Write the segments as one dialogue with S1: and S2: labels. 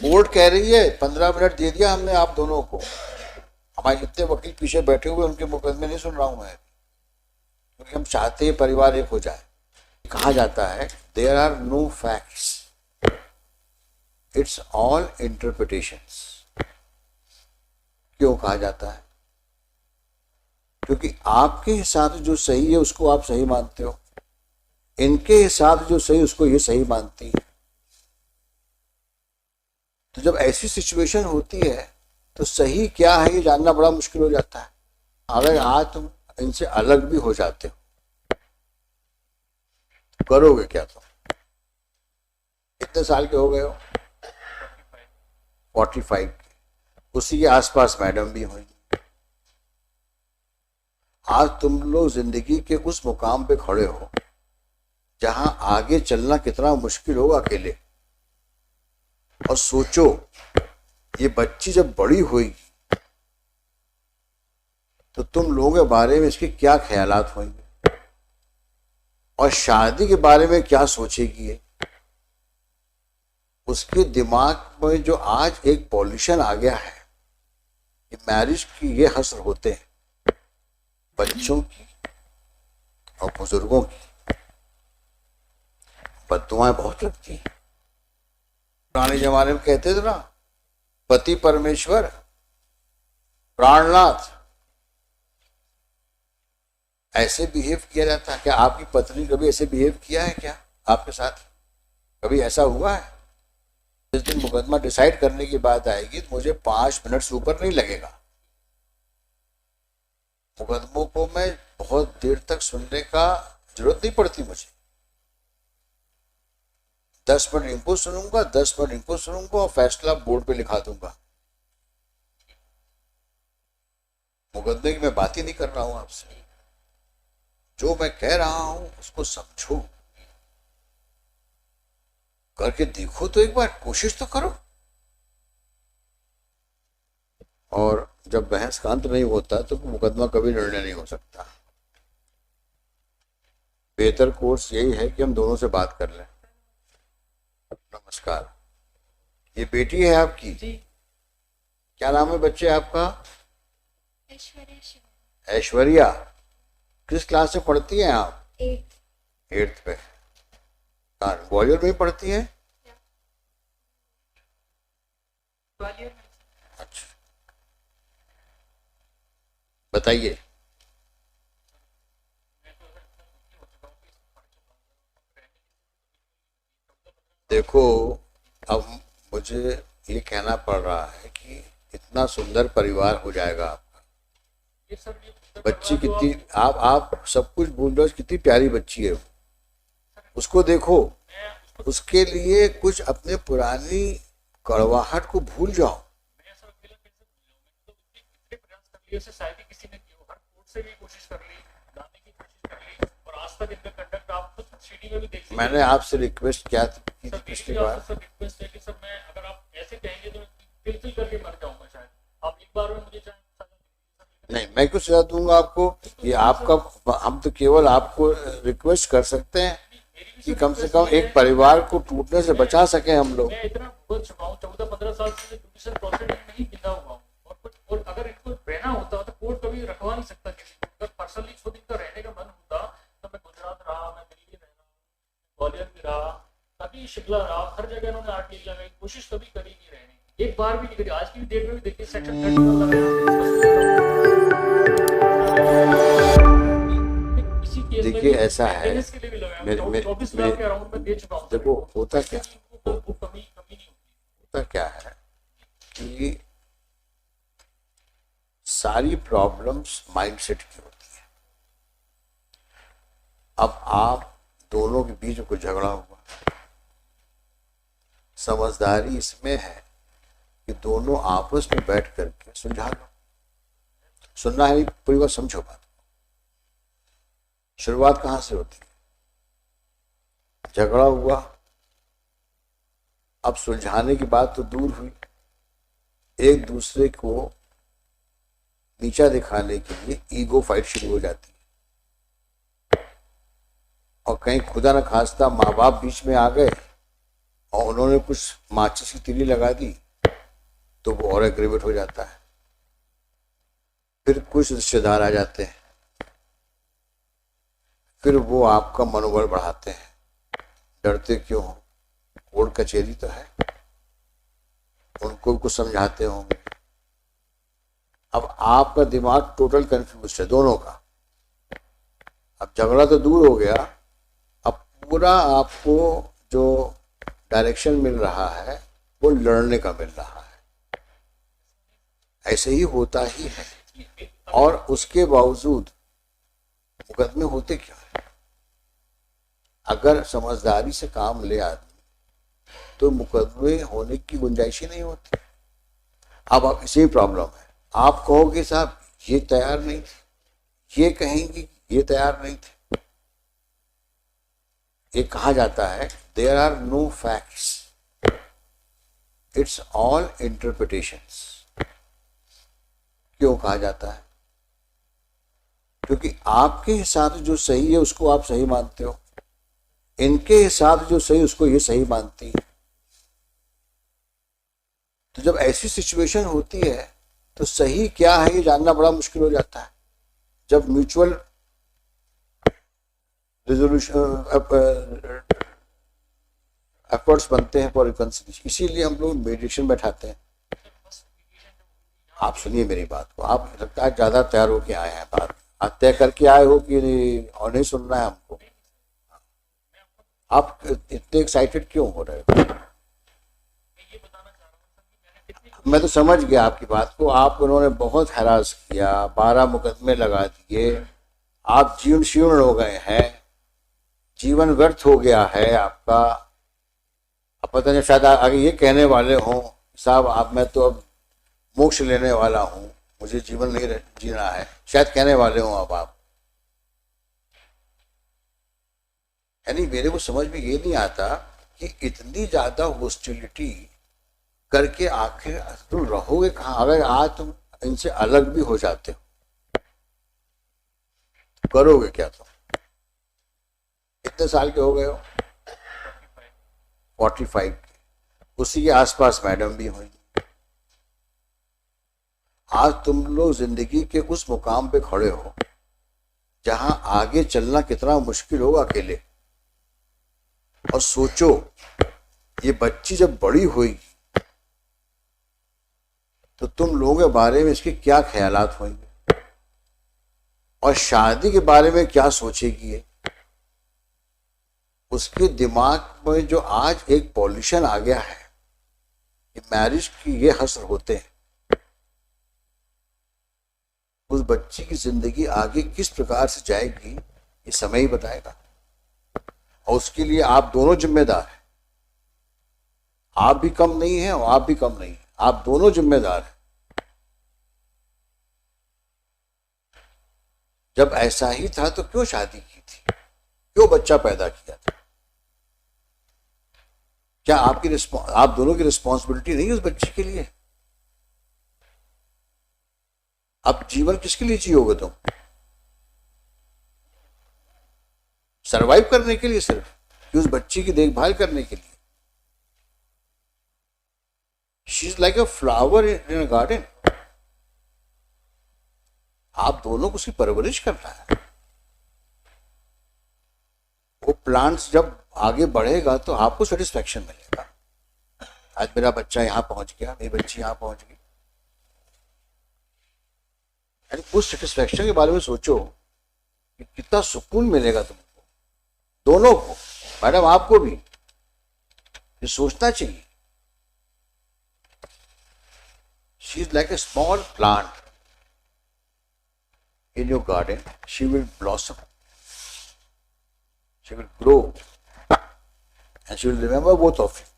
S1: Court कह रही है 15 मिनट दे दिया हमने आप दोनों को, हमारे जितने वकील पीछे बैठे हुए उनके मुकदमे नहीं सुन रहा हूं मैं, क्योंकि हम चाहते हैं परिवार एक हो जाए। कहा जाता है there are no facts, it's all interpretations. क्यों कहा जाता है? क्योंकि आपके हिसाब से जो सही है उसको आप सही मानते हो, इनके हिसाब से जो सही उसको ये सही मानती है। तो जब ऐसी सिचुएशन होती है तो सही क्या है ये जानना बड़ा मुश्किल हो जाता है। अगर आज तुम इनसे अलग भी हो जाते हो तो करोगे क्या? तुम कितने साल के हो गए हो? 45। उसी के आसपास मैडम भी होंगी। आज तुम लोग जिंदगी के उस मुकाम पे खड़े हो जहां आगे चलना कितना मुश्किल होगा अकेले। और सोचो ये बच्ची जब बड़ी होगी तो तुम लोगों के बारे में इसके क्या ख्यालात होंगे और शादी के बारे में क्या सोचेगी ये। उसके दिमाग में जो आज एक पॉल्यूशन आ गया है कि मैरिज की ये हसर होते हैं बच्चों की और बुजुर्गों की, बद्दुआएं बहुत लगती हैं। पुराने जमाने में कहते थे ना, पति परमेश्वर प्राणनाथ। ऐसे बिहेव किया जाता है क्या? आपकी पत्नी कभी ऐसे बिहेव किया है क्या आपके साथ? कभी ऐसा हुआ है? जिस दिन मुकदमा डिसाइड करने की बात आएगी तो मुझे 5 मिनट से ऊपर नहीं लगेगा। मुकदमों को मैं बहुत देर तक सुनने का जरूरत नहीं पड़ती मुझे। 10 मिनट इनको सुनूंगा, 10 मिनट इनको सुनूंगा और फैसला बोर्ड पे लिखा दूंगा। मुकदमे की मैं बात ही नहीं कर रहा हूं आपसे। जो मैं कह रहा हूं उसको समझो, करके देखो तो एक बार, कोशिश तो करो। और जब बहस का अंत नहीं होता तो मुकदमा कभी निर्णय नहीं हो सकता। बेहतर कोर्स यही है कि हम दोनों से बात कर लें। नमस्कार, ये बेटी है आपकी?
S2: जी।
S1: क्या नाम है बच्चे आपका?
S2: ऐश्वर्या।
S1: ऐश्वर्या। किस क्लास में पढ़ती हैं आप? 8th पे। ग्वालियर में पढ़ती हैं? अच्छा, बताइए। देखो, अब मुझे ये कहना पड़ रहा है कि इतना सुंदर परिवार हो जाएगा आपका। बच्ची कितनी, आप सब कुछ भूल रहे हो, कितनी प्यारी बच्ची है वो। उसको देखो, उसके लिए कुछ अपने पुरानी कड़वाहट को भूल जाओ। मैंने आपसे रिक्वेस्ट किया थी पिछली बार। नहीं, मैं क्यों सजा दूंगा आपको? ये आपका, हम तो केवल आपको रिक्वेस्ट कर सकते हैं कि कम से कम एक परिवार को टूटने से बचा सके हम लोग।
S2: मैं इतना बोल चुका हूँ, 14-15 साल से जुडिशियल प्रोसेस में ही बिंदा हुआ हूँ। और अगर इनको रहना होता तो कोर्ट कभी रखवा नहीं सकता किसी को। अगर पर्सनली खुद इनका रहने का मन होता तो मैं गुजरात रहा, मैं दिल्ली रहा, ग्वालियर भी रहा, कभी शिमला रहा, हर जगह इन्होंने आर्ट लिया में कोशिश कभी करी नहीं रहने की, एक बार भी नहीं करी। आज की डेट में भी देखिए सेक्शन 31 लगाया।
S1: देखिए ऐसा है, देखो होता क्या, होता क्या है कि सारी प्रॉब्लम्स माइंडसेट की होती है। अब आप दोनों के बीच में कोई झगड़ा हुआ, समझदारी इसमें है कि दोनों आपस में बैठ करके सुलझा लो। सुनना है, पूरी बात समझो। बात शुरुआत कहां से होती है? झगड़ा हुआ, अब सुलझाने की बात तो दूर हुई, एक दूसरे को नीचा दिखाने के लिए ईगो फाइट शुरू हो जाती है। और कहीं खुदा न खास्ता माँ बाप बीच में आ गए और उन्होंने कुछ माचिस की तीली लगा दी तो वो और एग्रीवेट हो जाता है। फिर कुछ रिश्तेदार आ जाते हैं, फिर वो आपका मनोबल बढ़ाते हैं। डरते क्यों हो? कोर्ट कचहरी तो है, उनको कुछ समझाते होंगे। अब आपका दिमाग टोटल कंफ्यूज है दोनों का। अब झगड़ा तो दूर हो गया, अब पूरा आपको जो डायरेक्शन मिल रहा है वो लड़ने का मिल रहा है। ऐसे ही होता ही है। और उसके बावजूद मुकदमे होते क्या है? अगर समझदारी से काम ले आदमी तो मुकदमे होने की गुंजाइश ही नहीं होती। अब इसी प्रॉब्लम है, आप कहोगे साहब ये तैयार नहीं थे, ये कहेंगे ये तैयार नहीं थे। ये कहा जाता है there are no facts, it's all interpretations. क्यों कहा जाता है? क्योंकि आपके हिसाब से जो सही है उसको आप सही मानते हो, इनके हिसाब से जो सही उसको ये सही मानती है। तो जब ऐसी सिचुएशन होती है तो सही क्या है ये जानना बड़ा मुश्किल हो जाता है। जब म्यूचुअल रिजोल्यूशन एफर्ट्स बनते हैं फॉर रिकंसिलिएशन, इसीलिए हम लोग मेडिटेशन बैठाते हैं। आप सुनिए मेरी बात को, आप लगता है ज्यादा तैयार होके आए हैं, बात आप तय करके आए हो कि और नहीं सुनना है हमको। आप इतने एक्साइटेड क्यों हो रहे हो? मैं तो समझ गया आपकी बात को। आप उन्होंने बहुत हरास किया, 12 मुकदमे लगा दिए, आप जीर्ण शीर्ण हो गए हैं, जीवन व्यर्थ हो गया है आपका। अब पता नहीं शायद आगे ये कहने वाले हों साहब आप मैं तो अब मोक्ष लेने वाला हूं, मुझे जीवन नहीं जीना है, शायद कहने वाले हों अब आप। यानी मेरे को समझ में ये नहीं आता कि इतनी ज्यादा हॉस्टिलिटी करके आखिर तुम रहोगे कहाँ? अगर आज तुम इनसे अलग भी हो जाते हो करोगे क्या तुम? कितने साल के हो गए हो? 45 के, उसी के आसपास मैडम भी हुई। आज तुम लोग जिंदगी के उस मुकाम पे खड़े हो जहां आगे चलना कितना मुश्किल होगा अकेले। और सोचो ये बच्ची जब बड़ी होगी तो तुम लोगों के बारे में इसके क्या ख्यालात होंगे और शादी के बारे में क्या सोचेगी ये। उसके दिमाग में जो आज एक पॉल्यूशन आ गया है कि मैरिज की ये हसर होते हैं, उस बच्ची की जिंदगी आगे किस प्रकार से जाएगी ये समय ही बताएगा। और उसके लिए आप दोनों जिम्मेदार हैं। आप भी कम नहीं हैं और आप भी कम नहीं हैं, आप दोनों जिम्मेदार हैं। जब ऐसा ही था तो क्यों शादी की थी, क्यों बच्चा पैदा किया था? क्या आप दोनों की रिस्पॉन्सिबिलिटी नहीं है उस बच्चे के लिए? अब जीवन किसके लिए जियोगे तुम? सरवाइव करने के लिए सिर्फ, कि उस बच्ची की देखभाल करने के लिए? She is like a flower in a garden. आप दोनों को उसकी परवरिश करना है। वो प्लांट्स जब आगे बढ़ेगा तो आपको सेटिस्फैक्शन मिलेगा। आज मेरा बच्चा यहां पहुंच गया, मेरी बच्ची यहां पहुंच गई, यानी उस सेटिस्फैक्शन के बारे में सोचो कि कितना सुकून मिलेगा तुमको, दोनों को, मैडम आपको भी ये सोचना चाहिए। She is like a small plant in your garden, she will blossom, she will grow, and she will remember both of you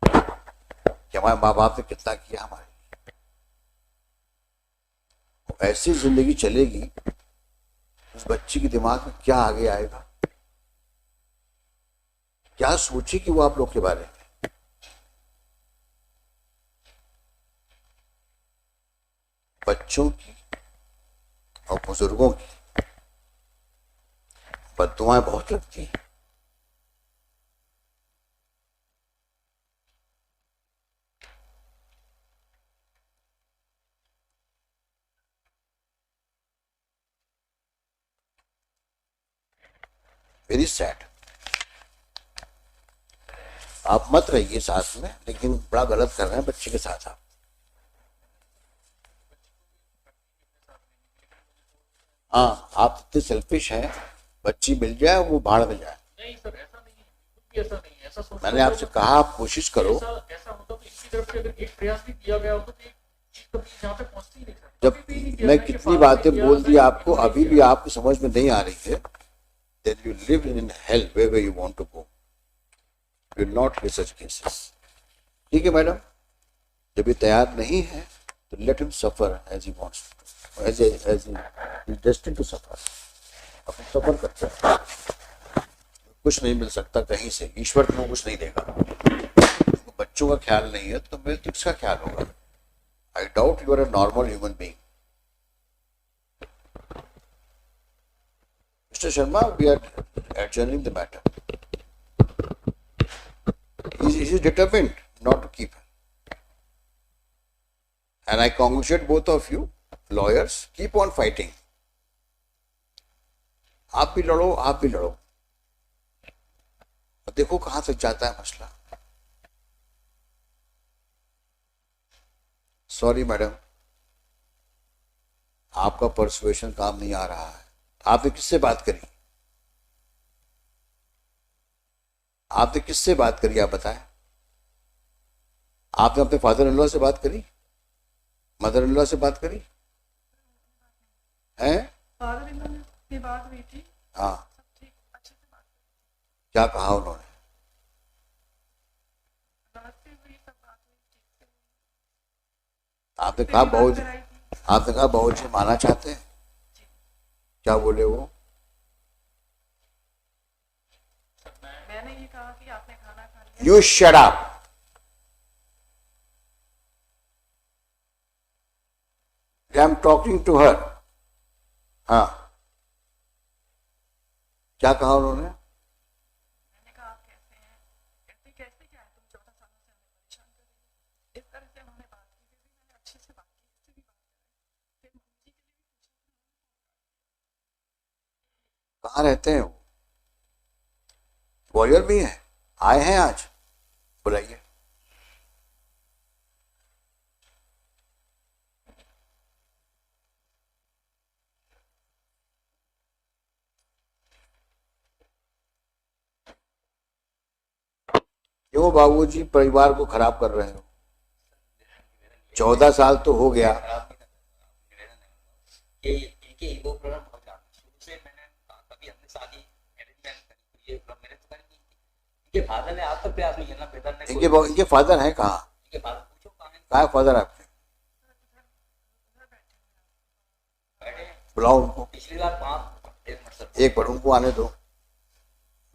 S1: कि हमारे माँ बाप ने कितना किया हमारे लिए। ऐसी जिंदगी चलेगी, उस बच्ची के दिमाग में क्या आगे आएगा, क्या सोचेगी वो आप लोग के बारे में। बच्चों की और बुजुर्गों की बद्दुआएं बहुत लगती हैं। Very sad. आप मत रहिए साथ में, लेकिन बड़ा गलत कर रहे हैं बच्चे के साथ आप। हाँ, आप इतने सेल्फिश हैं, बच्ची मिल जाए वो भाड़ में जाए।
S2: नहीं सर, ऐसा नहीं है, बिल्कुल भी ऐसा नहीं है। ऐसा सोचता
S1: मैंने आपसे कहा आप कोशिश करो।
S2: ऐसा होता तो इनकी तरफ से अगर एक प्रयास भी किया गया होता तो एक चीज कभी यहाँ पे पहुंचती ही नहीं सर।
S1: जब
S2: कभी भी नहीं किया
S1: मैं
S2: ना कि
S1: कितनी
S2: फादर ने
S1: बातें
S2: किया,
S1: बोल दी
S2: सर,
S1: आपको,
S2: इन्होंने
S1: अभी भी
S2: किया।
S1: आपकी समझ में नहीं आ रही है, then you live in hell wherever you want to go. You will not hear such cases. ठीक है मैडम, जब ये तैयार नहीं है तो let him suffer as he wants to, as he is destined to suffer. अपन सफर करते हैं, कुछ नहीं मिल सकता कहीं से, ईश्वर तुम्हें कुछ नहीं देगा। बच्चों का ख्याल नहीं है तो मैं किसका ख्याल होगा? I doubt you are a normal human being. Mr. Sharma, we are adjourning the matter. He is determined not to keep her. And I congratulate both of you, lawyers, keep on fighting. आप भी लड़ो, आप भी लड़ो, और देखो कहां तक जाता है मसला। सॉरी मैडम, आपका परसुएशन काम नहीं आ रहा है। आपने किससे बात करी? आपने किससे बात करी आप बताएं? आपने अपने फादर इन लॉ से बात करी, मदर इन लॉ से बात करी हैं?
S3: फादर इन लॉ से बात हुई थी।
S1: हाँ,
S3: सब ठीक, अच्छे से बात
S1: क्या कहा उन्होंने?
S3: रात से हुई, सब बात हुई ठीक से।
S1: आपने कहा
S3: बात
S1: बहुत,
S3: कराई थी।
S1: आपने कहा बहुत जी माना चाहते हैं, क्या बोले वो?
S3: मैंने ये कहा कि आपने खाना खा लिया।
S1: You shut up. I'm talking to her. हाँ, क्या कहा उन्होंने?
S3: मैंने कहा आप कैसे हैं, कैसे कैसे क्या है, तुम 14 सालों से हमें परेशान कर रही हो। इस तरह से हमने बात की, फिर भी मैंने अच्छे से बात की, इससे भी बात कराई, फिर मम्मी जी के लिए भी पूछा।
S1: कहाँ रहते हैं वो? ग्वालियर में है, आए हैं आज? बुलाइए। क्यों बाबूजी परिवार को खराब कर रहे हो? 14 साल तो हो गया।
S4: इनके ईगो प्रॉब्लम बहुत ज्यादा शुरू से मैंने कभी अपनी शादी अरेंजमेंट करी, ये प्रॉब्लम मैंने तो करी नहीं। इनके फादर ने आज तक प्रयास नहीं किया ना, पिता ने।
S1: इनके फादर हैं कहाँ?
S4: इनके फादर पूछो कहाँ हैं?
S1: कहाँ है फादर आपके?
S4: बैठे
S1: बुलाओ उनको,
S4: पिछली बार 1 मिनट सर,
S1: एक बार उनको आने दो।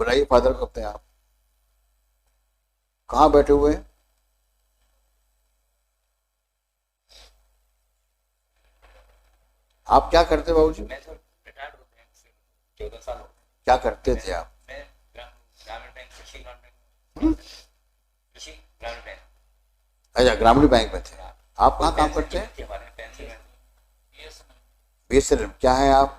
S1: बुलाइए फादर को अपने। आप कहाँ बैठे हुए हैं? आप क्या करते बाबूजी?
S4: मैं सर रिटायर्ड होते हैं 14 साल हो गए।
S1: क्या करते थे आप?
S4: मैं ग्रामीण बैंक, कृषि ग्रामीण बैंक, कृषि ग्रामीण बैंक।
S1: अच्छा, ग्रामीण बैंक में थे। आप कहाँ काम करते हैं?
S4: हमारे पेंसिल में
S1: BSNL क्या है आप?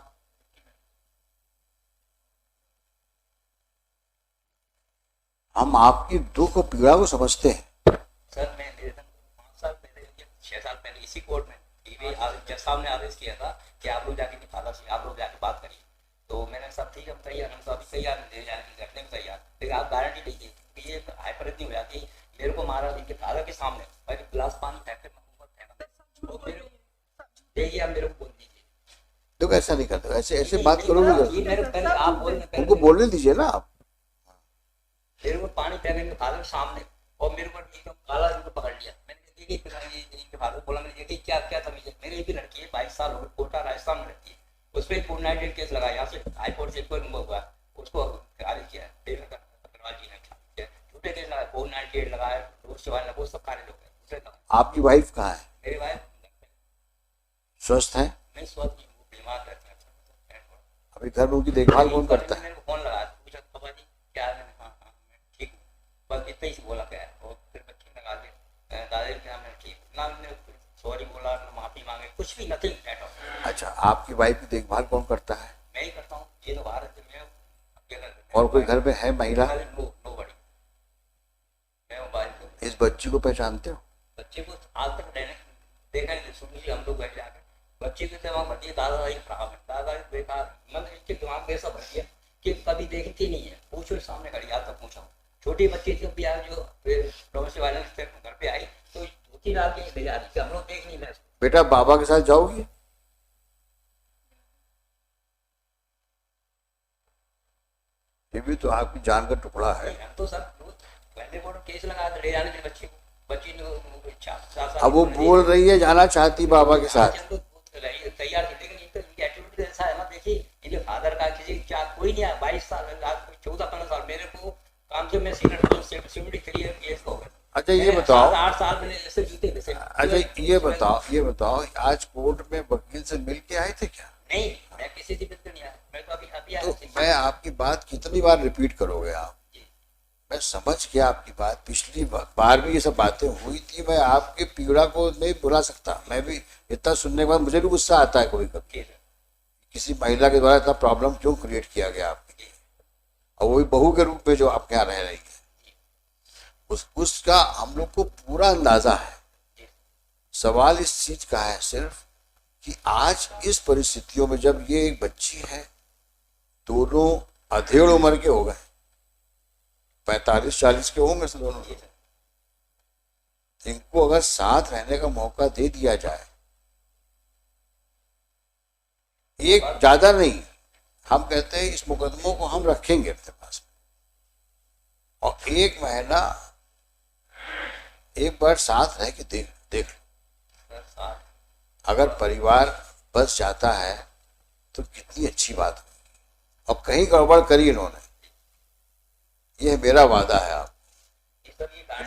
S1: हम आपकी दुख और पीड़ा को समझते हैं।
S4: सर मैं निवेदन 5 साल पहले, 6 साल पहले इसी कोर्ट में जज साहब ने आदेश किया था कि आप लोग जाके फादर से आप लोग जाके बात करिए, तो मैंने सब ठीक है तैयार, हम तो अभी तैयार ले जाने की करने में तैयार, फिर आप गारंटी लीजिए कि ये हाइपर इतनी हो जाती है। मेरे को मारा इनके फादर के सामने और एक गिलास पानी फेंक कर देखिए, आप मेरे को बोल दीजिए।
S1: देखो ऐसा नहीं करते, ऐसे ऐसे बात करोगे
S4: ये मेरे पहले आप बोलने
S1: उनको बोलने दीजिए ना आप।
S4: मेरे को पानी फेंकेंगे फादर के सामने और मेरे को एकदम काला इनको पकड़ लिया। मैंने देखिए इनके फादर बोला, मैंने देखिए क्या क्या तमीज है। मेरी भी लड़की है 22 साल हो गए, कोटा राजस्थान में रहती है, उस पर 498 केस लगा, यहाँ से हाईकोर्ट से कोई हुआ उसको खारिज किया है, झूठे केस लगाए, 498 लगाए, वो सब खारिज हो गए।
S1: आपकी वाइफ कहाँ है?
S4: मेरी वाइफ
S1: स्वस्थ है?
S4: नहीं स्वस्थ नहीं, वो बीमार रहते हैं।
S1: अभी घर में उनकी देखभाल कौन करता है?
S4: मेरे को फोन लगाया, पूछा पापा जी क्या है? हाँ हाँ मैं ठीक हूँ, बस इतना ही बोला क्या है। और फिर बच्चे लगा दिया, दादाजी क्या मैं ठीक ना, मैंने सॉरी बोला ना, माफी मांगे, कुछ भी नथिंग।
S1: अच्छा, आपकी वाइफ की देखभाल कौन करता है?
S4: मैं ही करता हूँ, ये तो बाहर है, मैं अकेला
S1: और कोई घर में है महिला?
S4: नो बड़ी, मैं मोबाइल को
S1: इस बच्ची को पहचानते हो?
S4: बच्चे को आज तक देखा नहीं, सुनिए हम लोग बैठ जाकर बच्चे के दिमाग भर दिया, दादाजी खराब है, दादाजी बेकार, मतलब इसके दिमाग में ऐसा भर दिया कि कभी देखती नहीं है, पूछो सामने खड़ी, आज तक पूछा, छोटी बच्ची थी अभी आज जो डोमेस्टिक वायलेंस घर पे आई तो धोती डाल के ले जा रही थी, हम लोग देख नहीं रहे।
S1: बेटा बाबा के साथ जाओगी? ये भी तो आपकी जान का टुकड़ा है।
S4: हम तो सर पहले को केस लगा दे ले जाने के बच्ची को, बच्ची ने इच्छा
S1: अब वो बोल रही है जाना चाहती बाबा के साथ।
S4: तैयार थी, लेकिन इनका एटीट्यूड ऐसा है ना, देखिए इनके फादर का किसी क्या कोई नहीं है, 22 साल 14-15 साल मेरे को काम से मैं सीनियर 73 ईयर्स का हो गया।
S1: अच्छा ये बताओ,
S4: 8 साल मैंने ऐसे जीते वैसे।
S1: अच्छा ये बताओ आज कोर्ट में वकील से मिल के आए थे क्या?
S4: नहीं, मैं किसी से मिलकर नहीं आया, मैं तो अभी आया।
S1: तो मैं आपकी बात कितनी बार रिपीट करोगे आप? मैं समझ गया आपकी बात, पिछली बार भी ये सब बातें हुई थी, मैं आपके पीड़ा को नहीं बुला सकता, मैं भी इतना सुनने के बाद मुझे भी गुस्सा आता है कभी कभी, किसी महिला के द्वारा इतना प्रॉब्लम क्यों क्रिएट किया गया आपके लिए, और वही बहू के रूप में जो आपके यहाँ रह रही है, उसका हम लोग को पूरा अंदाजा है। सवाल इस चीज का है सिर्फ कि आज इस परिस्थितियों में जब ये एक बच्ची है, दोनों अधेड़ उम्र के हो गए, 45-40 के होंगे से दोनों, इनको अगर साथ रहने का मौका दे दिया जाए, एक ज्यादा नहीं, हम कहते हैं इस मुकदमों को हम रखेंगे अपने पास में, और 1 महीना एक बार साथ रह के देख लो, अगर परिवार बस जाता है तो कितनी अच्छी बात होगी। अब कहीं गड़बड़ करी इन्होंने, ये मेरा वादा है आप,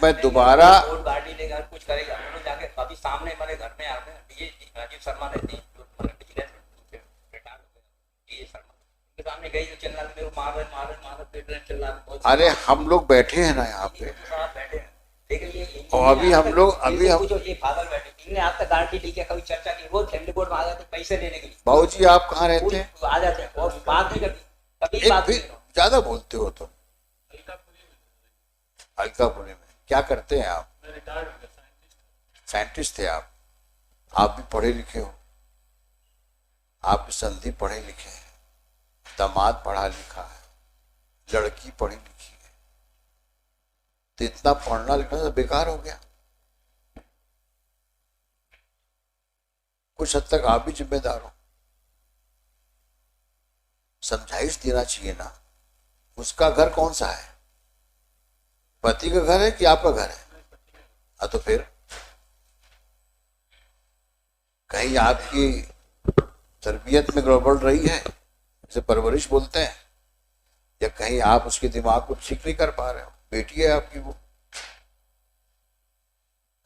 S1: मैं दोबारा
S4: गाड़ी लेकर कुछ करेगा, हम लोग जाके अभी सामने हमारे घर में आते हैं, ये राजीव शर्मा रहते हैं जो हमारे पिछले रिटायर हो गए, ये शर्मा उनके सामने गई तो चिल्ला मेरे को मार रहे पेट रहे चिल्ला।
S1: अरे हम लोग बैठे हैं ना यहाँ पे,
S4: बैठे हैं, लेकिन ये
S1: और अभी हम लोग
S4: ये फादर बैठे, इनने आज तक गारंटी ली क्या, कभी चर्चा की, वो फैमिली कोर्ट में आ जाते पैसे लेने के लिए।
S1: बाबू जी आप कहाँ रहते हैं?
S4: आ जाते हैं और बात नहीं करती, कभी
S1: एक
S4: बात
S1: भी ज्यादा बोलते हो तुम। अलकापुरी में क्या करते हैं आप? साइंटिस्ट थे आप भी पढ़े लिखे हो, आपके संधि पढ़े लिखे हैं, दामाद पढ़ा लिखा है, लड़की पढ़ी लिखी है, तो इतना पढ़ना लिखना तो बेकार हो गया। कुछ हद तक आप भी जिम्मेदार हो, समझाइश देना चाहिए ना। उसका घर कौन सा है? पति का घर है कि आपका घर है? तो फिर कहीं आपकी तरबियत में गड़बड़ रही है, जैसे परवरिश बोलते हैं, या कहीं आप उसके दिमाग को ठीक नहीं कर पा रहे हो। बेटी है आपकी, वो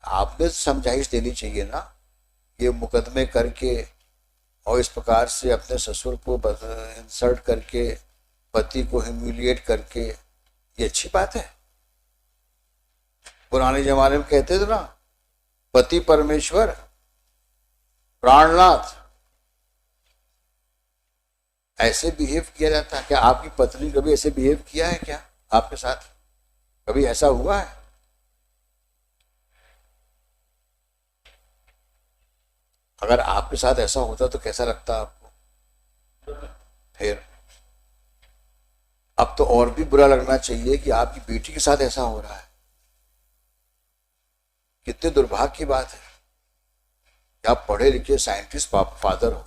S1: आपने समझाइश देनी चाहिए ना। ये मुकदमे करके और इस प्रकार से अपने ससुर को इंसल्ट करके, पति को ह्यूमिलिएट करके, ये अच्छी बात है? पुराने जमाने में कहते थे ना, पति परमेश्वर प्राणनाथ, ऐसे बिहेव किया जाता है क्या? आपकी पत्नी कभी ऐसे बिहेव किया है क्या आपके साथ? कभी ऐसा हुआ है? अगर आपके साथ ऐसा होता तो कैसा लगता आपको? फिर अब तो और भी बुरा लगना चाहिए कि आपकी बेटी के साथ ऐसा हो रहा है। कितने दुर्भाग्य की बात है कि आप पढ़े लिखे साइंटिस्ट फादर हो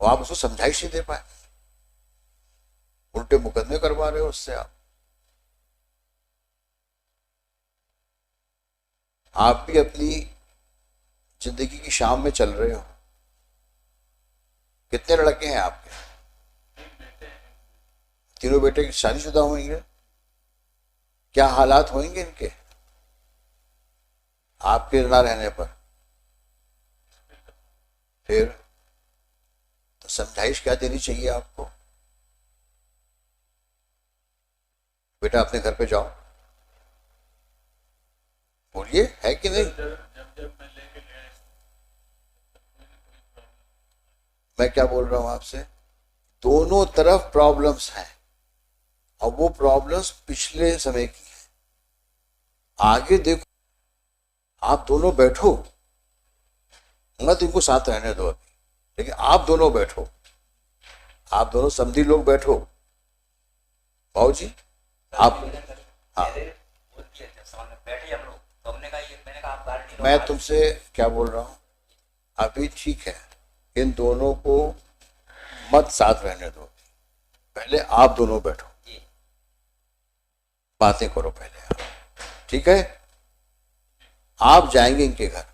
S1: और आप उसको समझाइश नहीं दे पाए, उल्टे मुकदमे करवा रहे हो उससे। आप भी अपनी जिंदगी की शाम में चल रहे हो। कितने लड़के हैं आपके? तीनों बेटे की शादीशुदा होंगे। क्या हालात होंगे इनके आपके ना रहने पर? फिर तो समझाइश क्या देनी चाहिए आपको? बेटा अपने घर पे जाओ, बोलिए, है कि नहीं? मैं क्या बोल रहा हूं आपसे, दोनों तरफ प्रॉब्लम्स हैं। और वो प्रॉब्लम्स पिछले समय की है। आगे देखो, आप दोनों बैठो, मत इनको साथ रहने दो अभी, लेकिन आप दोनों बैठो, आप दोनों समधी लोग बैठो। भाऊ जी आप, हाँ,
S4: बैठे हम लोग, तो हमने कहा ये, मैंने कहा आप गारंटी
S1: मैं तुमसे क्या बोल रहा हूँ, अभी ठीक है, इन दोनों को मत साथ रहने दो, पहले आप दोनों बैठो, बातें करो पहले आप, ठीक है? आप जाएंगे इनके घर,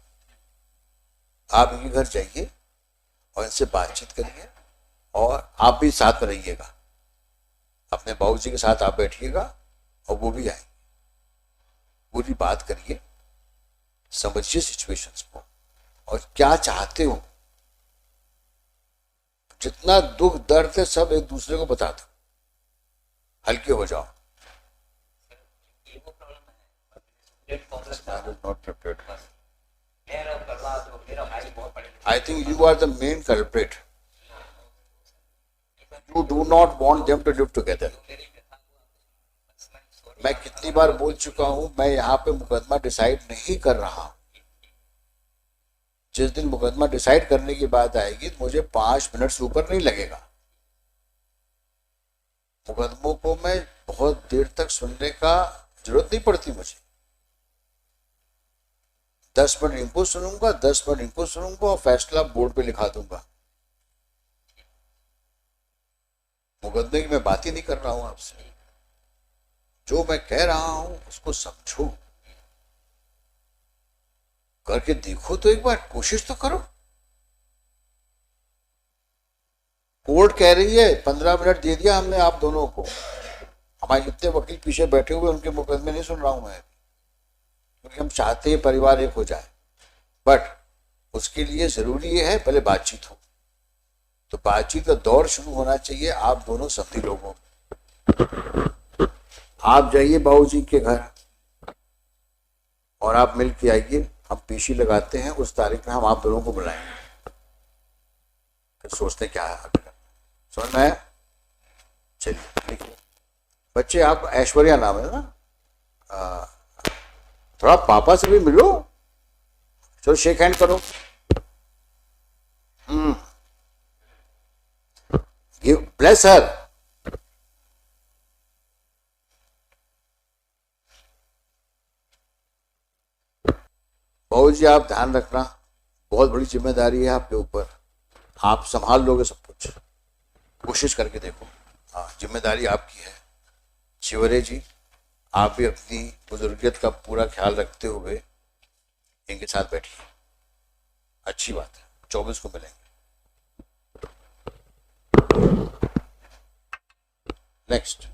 S1: आप इनके घर जाइए और इनसे बातचीत करिए, और आप भी साथ में रहिएगा, अपने बाबू जी के साथ आप बैठिएगा और वो भी आएंगे, पूरी बात करिए, समझिए सिचुएशंस को और क्या चाहते हो। जितना दुख दर्द है सब एक दूसरे को बता दो, हल्के हो जाओ।
S4: ये वो प्रॉब्लम है, कॉम्प्लेक्स
S1: Not prepared.
S4: मेरा करवा जो मेरा भाई बहुत बड़े,
S1: I think you are the main culprit. You do not want them to live together. मैं कितनी बार बोल चुका हूं, मैं यहाँ पे मुकदमा डिसाइड नहीं कर रहा हूं। जिस दिन मुकदमा डिसाइड करने की बात आएगी तो मुझे 5 मिनट से ऊपर नहीं लगेगा। मुकदमों को मैं बहुत देर तक सुनने का जरूरत नहीं पड़ती मुझे। 10 मिनट इनको सुनूंगा, 10 मिनट इनको सुनूंगा और फैसला बोर्ड पे लिखा दूंगा। मुकदमे की मैं बात ही नहीं कर रहा हूं आपसे, जो मैं कह रहा हूं उसको समझो, करके देखो तो एक बार, कोशिश तो करो। कोर्ट कह रही है 15 मिनट दे दिया हमने आप दोनों को, हमारे जितने वकील पीछे बैठे हुए उनके मुकदमे नहीं सुन रहा हूं मैं, क्योंकि हम चाहते हैं परिवार एक हो जाए, बट उसके लिए जरूरी है पहले बातचीत हो। तो बातचीत का दौर शुरू होना चाहिए आप दोनों समधी लोगों। आप जाइए बाबूजी के घर और आप मिल के आइए, हम पेशी लगाते हैं, उस तारीख में हम आप दोनों को बुलाएंगे, फिर सोचते हैं क्या है। समझ में आया? चलिए लिखिए। बच्चे आप, ऐश्वर्या नाम है ना, थोड़ा पापा से भी मिलो, चलो शेक हैंड करो। गिव ब्लेस हर। बाबू जी आप ध्यान रखना, बहुत बड़ी जिम्मेदारी है आपके ऊपर, आप संभाल लोगे सब कुछ, कोशिश करके देखो। हाँ, जिम्मेदारी आपकी है। शिवरे जी आप भी अपनी बुजुर्गियत का पूरा ख्याल रखते हुए इनके साथ बैठिए, अच्छी बात है। 24 को मिलेंगे। नेक्स्ट।